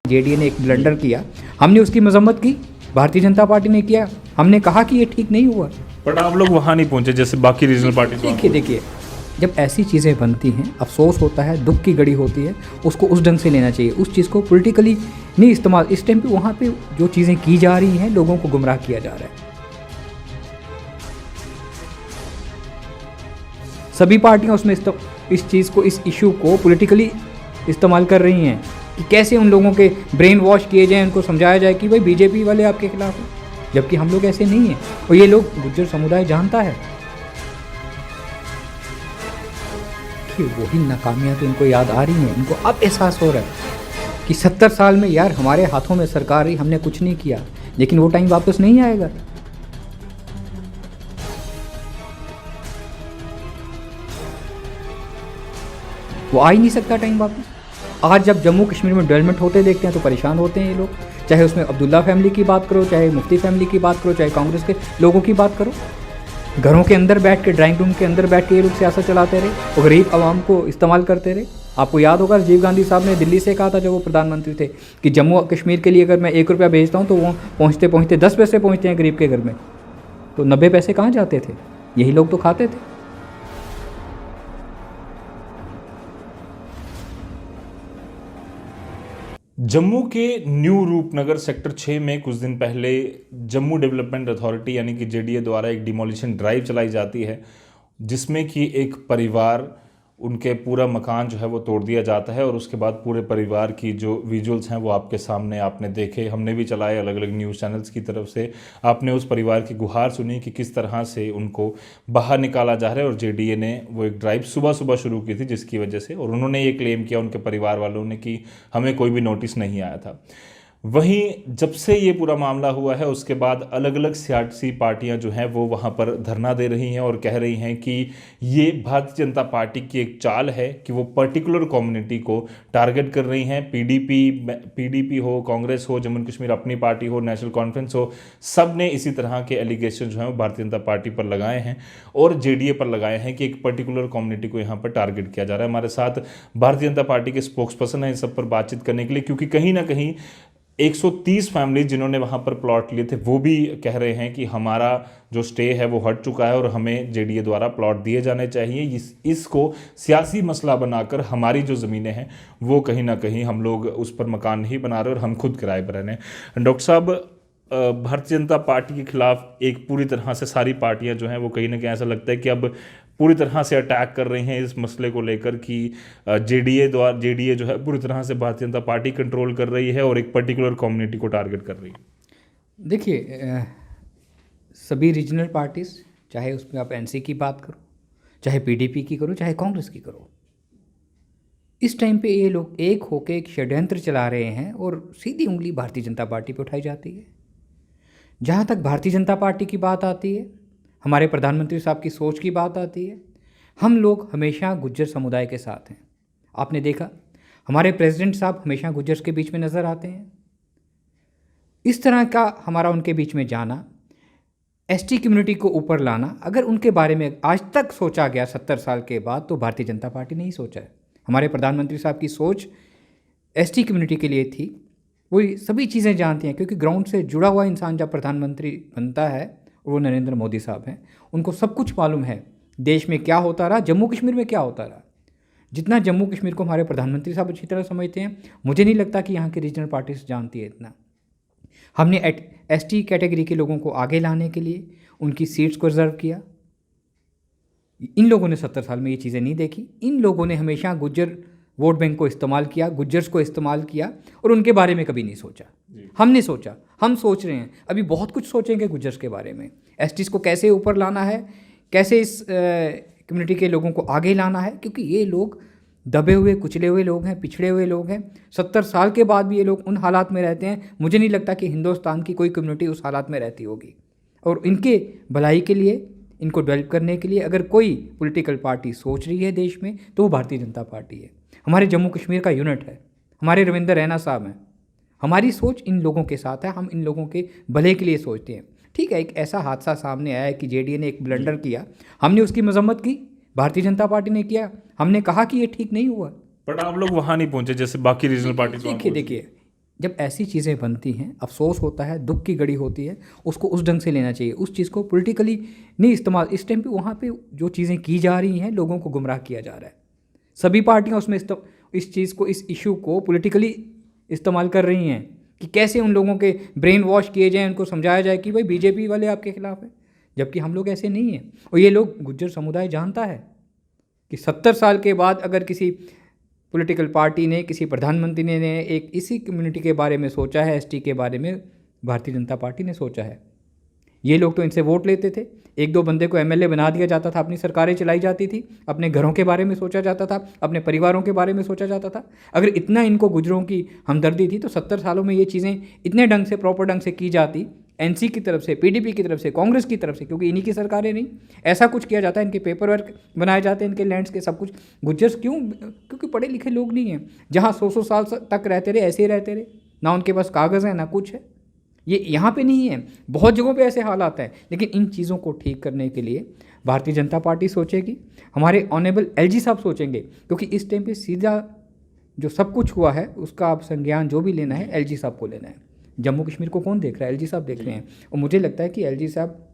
JDA ने एक blunder किया, हमने उसकी मजम्मत की, भारतीय जनता पार्टी ने किया, हमने कहा कि ये ठीक नहीं हुआ। बट आप लोग वहाँ नहीं पहुँचे जैसे बाकी रीजनल पार्टी। देखिए जब ऐसी चीज़ें बनती हैं, अफसोस होता है, दुख की घड़ी होती है, उसको उस ढंग से लेना चाहिए, उस चीज़ को पॉलिटिकली नहीं इस्तेमाल। इस टाइम पे वहाँ पे जो चीज़ें की जा रही हैं, लोगों को गुमराह किया जा रहा है। सभी पार्टियां उसमें इस चीज़ को, इस इशू को पॉलिटिकली इस्तेमाल कर रही हैं कि कैसे उन लोगों के ब्रेन वॉश किए जाएं, उनको समझाया जाए कि भाई बीजेपी वाले आपके खिलाफ हैं, जबकि हम लोग ऐसे नहीं हैं। और ये लोग गुज्जर समुदाय जानता है कि वही नाकामियां तो इनको याद आ रही हैं, इनको अब एहसास हो रहा है कि 70 साल में यार हमारे हाथों में सरकार रही, हमने कुछ नहीं किया, लेकिन वो टाइम वापस नहीं आएगा। वो आ ही नहीं सकता टाइम वापस। आज जब जम्मू कश्मीर में डेवलपमेंट होते देखते हैं तो परेशान होते हैं ये लोग, चाहे उसमें अब्दुल्ला फैमिली की बात करो, चाहे मुफ्ती फैमिली की बात करो, चाहे कांग्रेस के लोगों की बात करो। घरों के अंदर बैठ के, ड्राइंग रूम के अंदर बैठ के ये लोग सियासत चलाते रहे और गरीब आवाम को इस्तेमाल करते रहे। आपको याद होगा राजीव गांधी साहब ने दिल्ली से कहा था जब वो प्रधानमंत्री थे कि जम्मू कश्मीर के लिए अगर मैं 1 रुपया भेजता हूँ तो वो पहुँचते पहुँचते 10 पैसे पहुँचते हैं गरीब के घर में, तो 90 पैसे कहाँ जाते थे? यही लोग तो खाते थे। जम्मू के न्यू रूपनगर सेक्टर 6 में कुछ दिन पहले जम्मू डेवलपमेंट अथॉरिटी यानी कि जेडीए द्वारा एक डिमोलिशन ड्राइव चलाई जाती है, जिसमें कि एक परिवार, उनके पूरा मकान जो है वो तोड़ दिया जाता है और उसके बाद पूरे परिवार की जो विजुअल्स हैं वो आपके सामने आपने देखे, हमने भी चलाए अलग अलग न्यूज़ चैनल्स की तरफ से। आपने उस परिवार की गुहार सुनी कि किस तरह से उनको बाहर निकाला जा रहा है, और जेडीए ने वो एक ड्राइव सुबह सुबह शुरू की थी जिसकी वजह से, और उन्होंने ये क्लेम किया उनके परिवार वालों ने कि हमें कोई भी नोटिस नहीं आया था। वहीं जब से ये पूरा मामला हुआ है उसके बाद अलग अलग सियासी पार्टियां जो हैं वो वहाँ पर धरना दे रही हैं और कह रही हैं कि ये भारतीय जनता पार्टी की एक चाल है कि वो पर्टिकुलर कम्युनिटी को टारगेट कर रही हैं। पीडीपी हो, कांग्रेस हो, जम्मू कश्मीर अपनी पार्टी हो, नेशनल कॉन्फ्रेंस हो, सब ने इसी तरह के एलिगेशन जो हैं वो भारतीय जनता पार्टी पर लगाए हैं और जेडीए पर लगाए हैं कि एक पर्टिकुलर कम्युनिटी को यहाँ पर टारगेट किया जा रहा है। हमारे साथ भारतीय जनता पार्टी के स्पोक्स पर्सन हैं इस सब पर बातचीत करने के लिए, क्योंकि कहीं ना कहीं 130 फैमिली जिन्होंने वहाँ पर प्लॉट लिए थे वो भी कह रहे हैं कि हमारा जो स्टे है वो हट चुका है और हमें जेडीए द्वारा प्लॉट दिए जाने चाहिए। इसको सियासी मसला बनाकर हमारी जो ज़मीनें हैं वो कहीं ना कहीं हम लोग उस पर मकान नहीं बना रहे और हम खुद किराए पर रहने। डॉक्टर साहब, भारतीय जनता पार्टी के खिलाफ एक पूरी तरह से सारी पार्टियां जो हैं वो कहीं ना कहीं ऐसा लगता है कि अब पूरी तरह से अटैक कर रही हैं इस मसले को लेकर कि जेडीए जो है पूरी तरह से भारतीय जनता पार्टी कंट्रोल कर रही है और एक पर्टिकुलर कम्युनिटी को टारगेट कर रही है। देखिए, सभी रीजनल पार्टीज़, चाहे उसमें आप एनसी की बात करो, चाहे पीडीपी की करो, चाहे कांग्रेस की करो, इस टाइम पे ये लोग एक होकर एक षड्यंत्र चला रहे हैं और सीधी उंगली भारतीय जनता पार्टी पे उठाई जाती है। जहाँ तक भारतीय जनता पार्टी की बात आती है, हमारे प्रधानमंत्री साहब की सोच की बात आती है, हम लोग हमेशा गुज्जर समुदाय के साथ हैं। आपने देखा हमारे प्रेसिडेंट साहब हमेशा गुज्जर के बीच में नज़र आते हैं। इस तरह का हमारा उनके बीच में जाना, एसटी कम्युनिटी को ऊपर लाना, अगर उनके बारे में आज तक सोचा गया 70 साल के बाद, तो भारतीय जनता पार्टी ने ही सोचा है। हमारे प्रधानमंत्री साहब की सोच एसटी कम्युनिटी के लिए थी। वो सभी चीज़ें जानते हैं क्योंकि ग्राउंड से जुड़ा हुआ इंसान जब प्रधानमंत्री बनता है, और वो नरेंद्र मोदी साहब हैं, उनको सब कुछ मालूम है देश में क्या होता रहा, जम्मू कश्मीर में क्या होता रहा। जितना जम्मू कश्मीर को हमारे प्रधानमंत्री साहब अच्छी तरह समझते हैं, मुझे नहीं लगता कि यहाँ की रीजनल पार्टीज जानती है इतना। हमने एसटी कैटेगरी के लोगों को आगे लाने के लिए उनकी सीट्स को रिजर्व किया। इन लोगों ने 70 साल में ये चीज़ें नहीं देखी। इन लोगों ने हमेशा गुज्जर वोट बैंक को इस्तेमाल किया, गुज्जर्स को इस्तेमाल किया और उनके बारे में कभी नहीं सोचा। हमने सोचा, हम सोच रहे हैं, अभी बहुत कुछ सोचेंगे गुज्जर्स के बारे में, एसटीज़ को कैसे ऊपर लाना है, कैसे इस कम्युनिटी के लोगों को आगे लाना है, क्योंकि ये लोग दबे हुए, कुचले हुए लोग हैं, पिछड़े हुए लोग हैं। 70 साल के बाद भी ये लोग उन हालात में रहते हैं। मुझे नहीं लगता कि हिंदुस्तान की कोई कम्युनिटी उस हालात में रहती होगी। और इनके भलाई के लिए, इनको डेवलप करने के लिए अगर कोई पॉलिटिकल पार्टी सोच रही है देश में, तो वो भारतीय जनता पार्टी है। हमारे जम्मू कश्मीर का यूनिट है, हमारे रविंदर रैना साहब हैं। हमारी सोच इन लोगों के साथ है, हम इन लोगों के भले के लिए सोचते हैं। ठीक है, एक ऐसा हादसा सामने आया है कि जेडीए ने एक ब्लंडर किया, हमने उसकी मजम्मत की, भारतीय जनता पार्टी ने किया, हमने कहा कि ये ठीक नहीं हुआ। बट आप लोग वहाँ नहीं पहुँचे जैसे बाकी रीजनल पार्टी। देखिए, जब ऐसी चीज़ें बनती हैं, अफसोस होता है, दुख की घड़ी होती है, उसको उस ढंग से लेना चाहिए। उस चीज़ को पॉलिटिकली नहीं इस्तेमाल, इस टाइम पे वहाँ पे जो चीज़ें की जा रही हैं, लोगों को गुमराह किया जा रहा है। सभी पार्टियाँ उसमें इस चीज़ को, इस इशू को पॉलिटिकली इस्तेमाल कर रही हैं कि कैसे उन लोगों के ब्रेन वॉश किए जाएँ, उनको समझाया जाए कि भाई बीजेपी वाले आपके खिलाफ है, जबकि हम लोग ऐसे नहीं हैं। और ये लोग, गुज्जर समुदाय जानता है कि 70 साल के बाद अगर किसी पॉलिटिकल पार्टी ने, किसी प्रधानमंत्री ने एक इसी कम्युनिटी के बारे में सोचा है, एसटी के बारे में भारतीय जनता पार्टी ने सोचा है। ये लोग तो इनसे वोट लेते थे, एक दो बंदे को एमएलए बना दिया जाता था, अपनी सरकारें चलाई जाती थी, अपने घरों के बारे में सोचा जाता था, अपने परिवारों के बारे में सोचा जाता था। अगर इतना इनको गुजरों की हमदर्दी थी तो 70 सालों में ये चीज़ें इतने ढंग से, प्रॉपर ढंग से की जाती, एनसी की तरफ से, पीडीपी की तरफ से, कांग्रेस की तरफ से, क्योंकि इन्हीं की सरकारें नहीं, ऐसा कुछ किया जाता है, इनके पेपर वर्क बनाए जाते हैं, इनके लैंड्स के सब कुछ। गुज्जर क्यों? क्योंकि पढ़े लिखे लोग नहीं हैं। जहाँ 100 साल तक रहते रहे, ऐसे ही रहते रहे, ना उनके पास कागज़ है ना कुछ है। ये यहाँ पे नहीं है, बहुत जगहों पे ऐसे हालात हैं। लेकिन इन चीज़ों को ठीक करने के लिए भारतीय जनता पार्टी सोचेगी, हमारे ऑनरेबल एलजी साहब सोचेंगे, क्योंकि इस टाइम पे सीधा जो सब कुछ हुआ है उसका आप संज्ञान जो भी लेना है एलजी साहब को लेना है। जम्मू कश्मीर को कौन देख रहा है? एलजी साहब देख रहे हैं। और मुझे लगता है कि एलजी साहब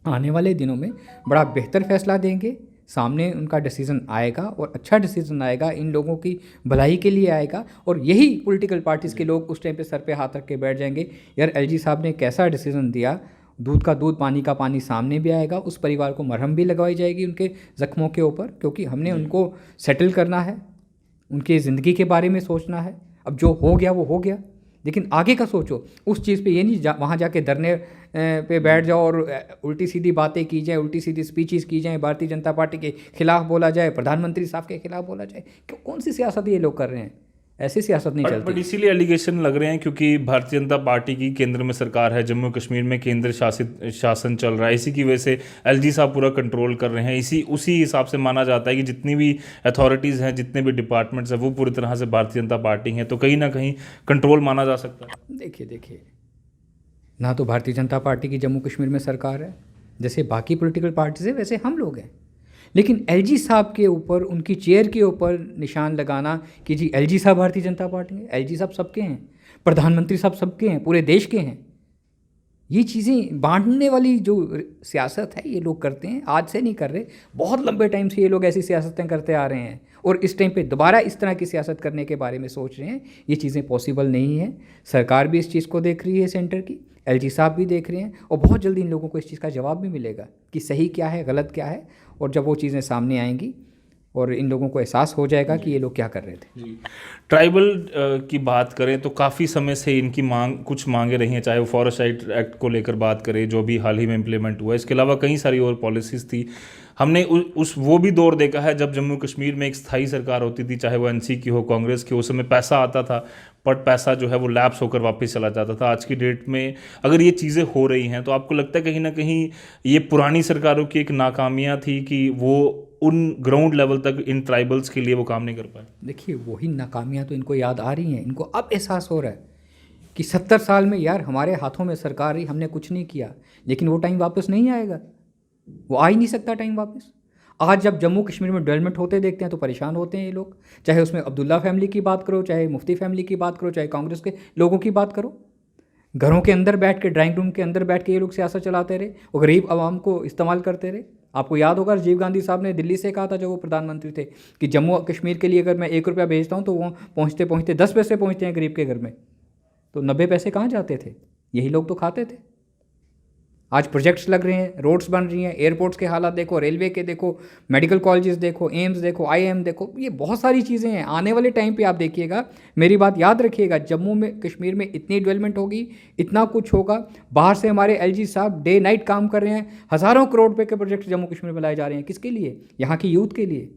आने वाले दिनों में बड़ा बेहतर फैसला देंगे, सामने उनका डिसीज़न आएगा और अच्छा डिसीज़न आएगा, इन लोगों की भलाई के लिए आएगा। और यही पॉलिटिकल पार्टीज़ के लोग उस टाइम पे सर पे हाथ रख के बैठ जाएंगे, यार एलजी साहब ने कैसा डिसीज़न दिया, दूध का दूध पानी का पानी सामने भी आएगा, उस परिवार को मरहम भी लगवाई जाएगी उनके ज़ख्मों के ऊपर, क्योंकि हमने उनको सेटल करना है, उनकी ज़िंदगी के बारे में सोचना है। अब जो हो गया वो हो गया, लेकिन आगे का सोचो। उस चीज़ पे ये नहीं वहाँ जाके धरने पे बैठ जाओ और उल्टी सीधी बातें की जाए, उल्टी सीधी स्पीचेस की जाए, भारतीय जनता पार्टी के खिलाफ बोला जाए, प्रधानमंत्री साहब के खिलाफ बोला जाए। क्यों? कौन सी सियासत ये लोग कर रहे हैं? ऐसी सियासत नहीं चलती। बट इसीलिए एलिगेशन लग रहे हैं क्योंकि भारतीय जनता पार्टी की केंद्र में सरकार है, जम्मू कश्मीर में केंद्र शासित शासन चल रहा है, इसी की वजह से एलजी साहब पूरा कंट्रोल कर रहे हैं। उसी हिसाब से माना जाता है कि जितनी भी अथॉरिटीज़ हैं, जितने भी डिपार्टमेंट्स हैं, वो पूरी तरह से भारतीय जनता पार्टी हैं, तो कहीं ना कहीं कंट्रोल माना जा सकता है। देखिए, ना तो भारतीय जनता पार्टी की जम्मू कश्मीर में सरकार है, जैसे बाकी पॉलिटिकल पार्टीज है वैसे हम लोग हैं। लेकिन एलजी साहब के ऊपर, उनकी चेयर के ऊपर निशान लगाना कि जी एलजी साहब भारतीय जनता पार्टी है, एलजी साहब सबके हैं, प्रधानमंत्री साहब सबके हैं, पूरे देश के हैं, ये चीज़ें बांटने वाली जो सियासत है ये लोग करते हैं। आज से नहीं कर रहे, बहुत लंबे टाइम से ये लोग ऐसी सियासतें करते आ रहे हैं, और इस टाइम पे दोबारा इस तरह की सियासत करने के बारे में सोच रहे हैं। ये चीज़ें पॉसिबल नहीं है। सरकार भी इस चीज़ को देख रही है, सेंटर की, एलजी साहब भी देख रहे हैं, और बहुत जल्दी इन लोगों को इस चीज़ का जवाब भी मिलेगा कि सही क्या है, गलत क्या है। और जब वो चीज़ें सामने आएंगी और इन लोगों को एहसास हो जाएगा कि ये लोग क्या कर रहे थे। जी, ट्राइबल की बात करें तो काफ़ी समय से इनकी कुछ मांगे रही हैं, चाहे वो फॉरेस्ट राइट एक्ट को लेकर बात करें जो भी हाल ही में इम्प्लीमेंट हुआ है, इसके अलावा कई सारी और पॉलिसीज़ थी। हमने वो भी दौर देखा है जब जम्मू कश्मीर में एक स्थायी सरकार होती थी, चाहे वो एनसी की हो, कांग्रेस की हो, उस समय पैसा आता था, बट पैसा जो है वो लैप्स होकर वापस चला जाता था। आज की डेट में अगर ये चीज़ें हो रही हैं तो आपको लगता है कहीं ना कहीं ये पुरानी सरकारों की एक नाकामियाँ थी कि वो उन ग्राउंड लेवल तक इन ट्राइबल्स के लिए वो काम नहीं कर पाए? देखिए, वही नाकामियाँ तो इनको याद आ रही हैं। इनको अब एहसास हो रहा है कि 70 साल में यार हमारे हाथों में सरकार रही, हमने कुछ नहीं किया। लेकिन वो टाइम वापस नहीं आएगा, वो आ ही नहीं सकता टाइम वापस। आज जब जम्मू कश्मीर में डेवलपमेंट होते देखते हैं तो परेशान होते हैं ये लोग, चाहे उसमें अब्दुल्ला फैमिली की बात करो, चाहे मुफ्ती फैमिली की बात करो, चाहे कांग्रेस के लोगों की बात करो। घरों के अंदर बैठ के, ड्राइंग रूम के अंदर बैठ के ये लोग सियासत चलाते रहे और गरीब आवाम को इस्तेमाल करते रहे। आपको याद होगा राजीव गांधी साहब ने दिल्ली से कहा था जब वो प्रधानमंत्री थे कि जम्मू कश्मीर के लिए अगर मैं 1 रुपया भेजता हूँ तो वो पहुँचते पहुँचते 10 पैसे पहुँचते हैं गरीब के घर में, तो 90 पैसे कहाँ जाते थे? यही लोग तो खाते थे। आज प्रोजेक्ट्स लग रहे हैं, रोड्स बन रही हैं, एयरपोर्ट्स के हालात देखो, रेलवे के देखो, मेडिकल कॉलेजेस देखो, एम्स देखो, आईआईएम देखो, ये बहुत सारी चीज़ें हैं। आने वाले टाइम पे आप देखिएगा, मेरी बात याद रखिएगा, जम्मू में कश्मीर में इतनी डेवलपमेंट होगी, इतना कुछ होगा। बाहर से हमारे एलजी साहब डे नाइट काम कर रहे हैं, हज़ारों करोड़ रुपए के प्रोजेक्ट जम्मू कश्मीर में लाए जा रहे हैं। किसके लिए? यहाँ की यूथ के लिए।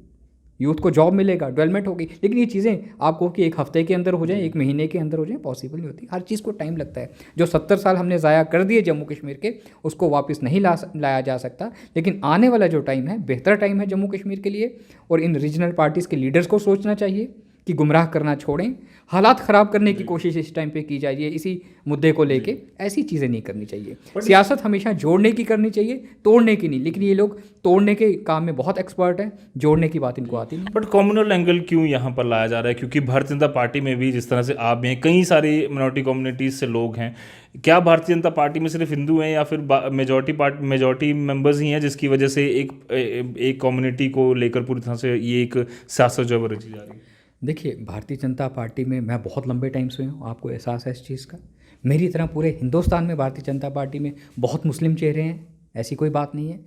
यूथ को जॉब मिलेगा, डेवलपमेंट होगी। लेकिन ये चीज़ें आपको कि 1 हफ्ते के अंदर हो जाए, 1 महीने के अंदर हो जाए, पॉसिबल नहीं होती। हर चीज़ को टाइम लगता है। जो 70 साल हमने ज़ाया कर दिए जम्मू कश्मीर के, उसको वापस नहीं लाया जा सकता। लेकिन आने वाला जो टाइम है, बेहतर टाइम है जम्मू कश्मीर के लिए। और इन रीजनल पार्टीज़ के लीडर्स को सोचना चाहिए कि गुमराह करना छोड़ें, हालात ख़राब करने की कोशिश इस टाइम पे की जा रही है इसी मुद्दे को लेके। ऐसी चीज़ें नहीं करनी चाहिए। सियासत हमेशा जोड़ने की करनी चाहिए, तोड़ने की नहीं। लेकिन ये लोग तोड़ने के काम में बहुत एक्सपर्ट हैं, जोड़ने की बात इनको आती नहीं। बट कम्युनल एंगल क्यों यहाँ पर लाया जा रहा है? क्योंकि भारतीय जनता पार्टी में भी जिस तरह से आप भी हैं, कई सारी मिनॉरिटी कम्युनिटीज़ से लोग हैं। क्या भारतीय जनता पार्टी में सिर्फ हिंदू हैं या फिर मेजॉरिटी मेंबर्स ही हैं जिसकी वजह से एक कम्युनिटी को लेकर पूरी तरह से ये एक सियासत जो है वो रची जा रही है? देखिए, भारतीय जनता पार्टी में मैं बहुत लंबे टाइम से हूँ, आपको एहसास है इस चीज़ का। मेरी तरह पूरे हिंदुस्तान में भारतीय जनता पार्टी में बहुत मुस्लिम चेहरे हैं, ऐसी कोई बात नहीं है।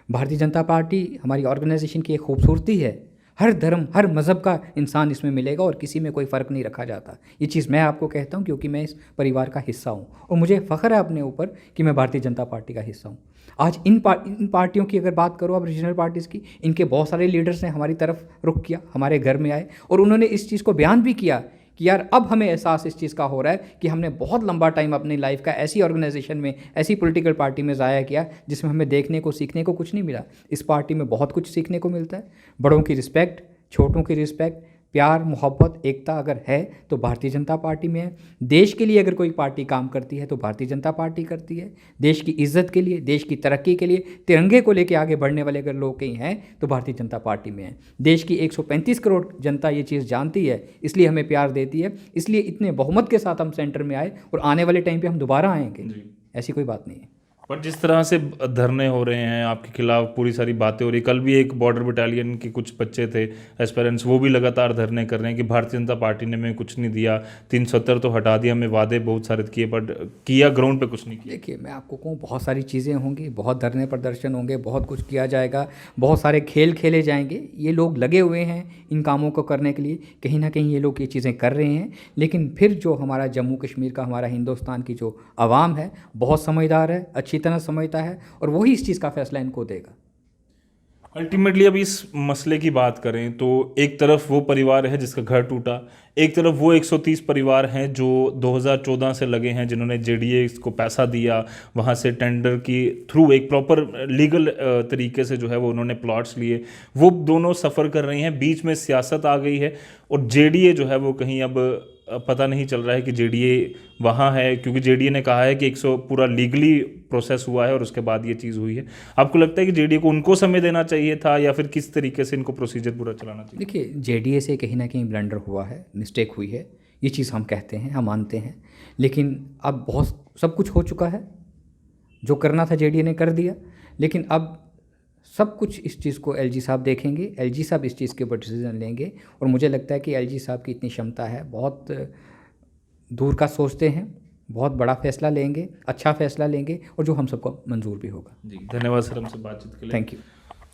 भारतीय जनता पार्टी हमारी ऑर्गेनाइजेशन की एक खूबसूरती है। हर धर्म, हर मज़हब का इंसान इसमें मिलेगा और किसी में कोई फ़र्क नहीं रखा जाता। ये चीज़ मैं आपको कहता हूँ क्योंकि मैं इस परिवार का हिस्सा हूँ और मुझे फ़ख्र है अपने ऊपर कि मैं भारतीय जनता पार्टी का हिस्सा हूँ। आज इन पार्टियों की अगर बात करो, अब रीजनल पार्टीज़ की, इनके बहुत सारे लीडर्स ने हमारी तरफ रुख किया, हमारे घर में आए और उन्होंने इस चीज़ को बयान भी किया कि यार अब हमें एहसास इस चीज़ का हो रहा है कि हमने बहुत लंबा टाइम अपनी लाइफ का ऐसी ऑर्गेनाइजेशन में, ऐसी पॉलिटिकल पार्टी में ज़ाया किया जिसमें हमें देखने को, सीखने को कुछ नहीं मिला। इस पार्टी में बहुत कुछ सीखने को मिलता है। बड़ों की रिस्पेक्ट, छोटों की रिस्पेक्ट, प्यार, मोहब्बत, एकता अगर है तो भारतीय जनता पार्टी में है। देश के लिए अगर कोई पार्टी काम करती है तो भारतीय जनता पार्टी करती है। देश की इज्जत के लिए, देश की तरक्की के लिए, तिरंगे को लेकर आगे बढ़ने वाले अगर लोग कहीं हैं तो भारतीय जनता पार्टी में है। देश की 135 करोड़ जनता ये चीज़ जानती है, इसलिए हमें प्यार देती है, इसलिए इतने बहुमत के साथ हम सेंटर में आए और आने वाले टाइम पर हम दोबारा आएंगे। ऐसी कोई बात नहीं है। पर जिस तरह से धरने हो रहे हैं आपके खिलाफ, पूरी सारी बातें हो रही, कल भी एक बॉर्डर बटालियन के कुछ बच्चे थे एस्पेरेंट्स, वो भी लगातार धरने कर रहे हैं कि भारतीय जनता पार्टी ने हमें कुछ नहीं दिया, 370 तो हटा दिया, हमें वादे बहुत सारे किए बट किया ग्राउंड पे कुछ नहीं किया। देखिए, मैं आपको कहूँ बहुत सारी चीज़ें होंगी, बहुत धरने प्रदर्शन होंगे, बहुत कुछ किया जाएगा, बहुत सारे खेल खेले जाएंगे। ये लोग लगे हुए हैं इन कामों को करने के लिए, कहीं ना कहीं ये लोग ये चीज़ें कर रहे हैं। लेकिन फिर जो हमारा जम्मू कश्मीर का, हमारा हिंदुस्तान की जो आवाम है बहुत समझदार है, अच्छी तरह समझता है और वही इस चीज़ का फैसला इनको देगा। अल्टीमेटली अब इस मसले की बात करें तो एक तरफ वो परिवार है जिसका घर टूटा, एक तरफ वो 130 परिवार हैं जो 2014 से लगे हैं, जिन्होंने जेडीए को पैसा दिया, वहाँ से टेंडर की थ्रू एक प्रॉपर लीगल तरीके से जो है वो उन्होंने प्लॉट्स लिए। वो दोनों सफ़र कर रही हैं, बीच में सियासत आ गई है और जेडीए जो है वो कहीं अब पता नहीं चल रहा है कि जेडीए वहाँ है, क्योंकि जेडीए ने कहा है कि 100 पूरा लीगली प्रोसेस हुआ है और उसके बाद ये चीज़ हुई है। आपको लगता है कि जेडीए को उनको समय देना चाहिए था या फिर किस तरीके से इनको प्रोसीजर पूरा चलाना चाहिए? देखिए, जेडीए से कहीं ना कहीं ब्लंडर हुआ है, मिस्टेक हुई है, ये चीज़ हम कहते हैं, हम मानते हैं। लेकिन अब बहुत सब कुछ हो चुका है, जो करना था जेडीए ने कर दिया। लेकिन अब सब कुछ इस चीज़ को एलजी साहब देखेंगे, एलजी साहब इस चीज़ के ऊपर डिसीजन लेंगे और मुझे लगता है कि एलजी साहब की इतनी क्षमता है, बहुत दूर का सोचते हैं, बहुत बड़ा फैसला लेंगे, अच्छा फैसला लेंगे और जो हम सबको मंजूर भी होगा। जी, धन्यवाद सर हमसे बातचीत के लिए। Thank you.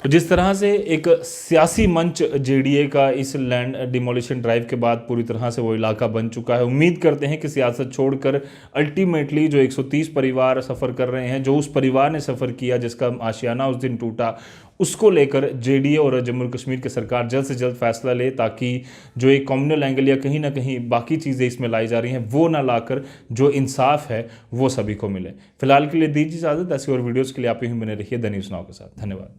तो जिस तरह से एक सियासी मंच जेडीए का इस लैंड डिमोलिशन ड्राइव के बाद पूरी तरह से वो इलाका बन चुका है, उम्मीद करते हैं कि सियासत छोड़कर अल्टीमेटली जो 130 परिवार सफ़र कर रहे हैं, जो उस परिवार ने सफ़र किया जिसका आशियाना उस दिन टूटा, उसको लेकर जेडीए और जम्मू कश्मीर की सरकार जल्द से जल्द फैसला ले, ताकि जो एक कम्युनल एंगल या कहीं ना कहीं बाकी चीज़ें इसमें लाई जा रही हैं वो ना लाकर जो इंसाफ है वो सभी को मिले। फिलहाल के लिए दीजिए इजाज़त। ऐसी और वीडियोज़ के लिए आप ही बने रहिए द न्यूज़ नाउ के साथ। धन्यवाद।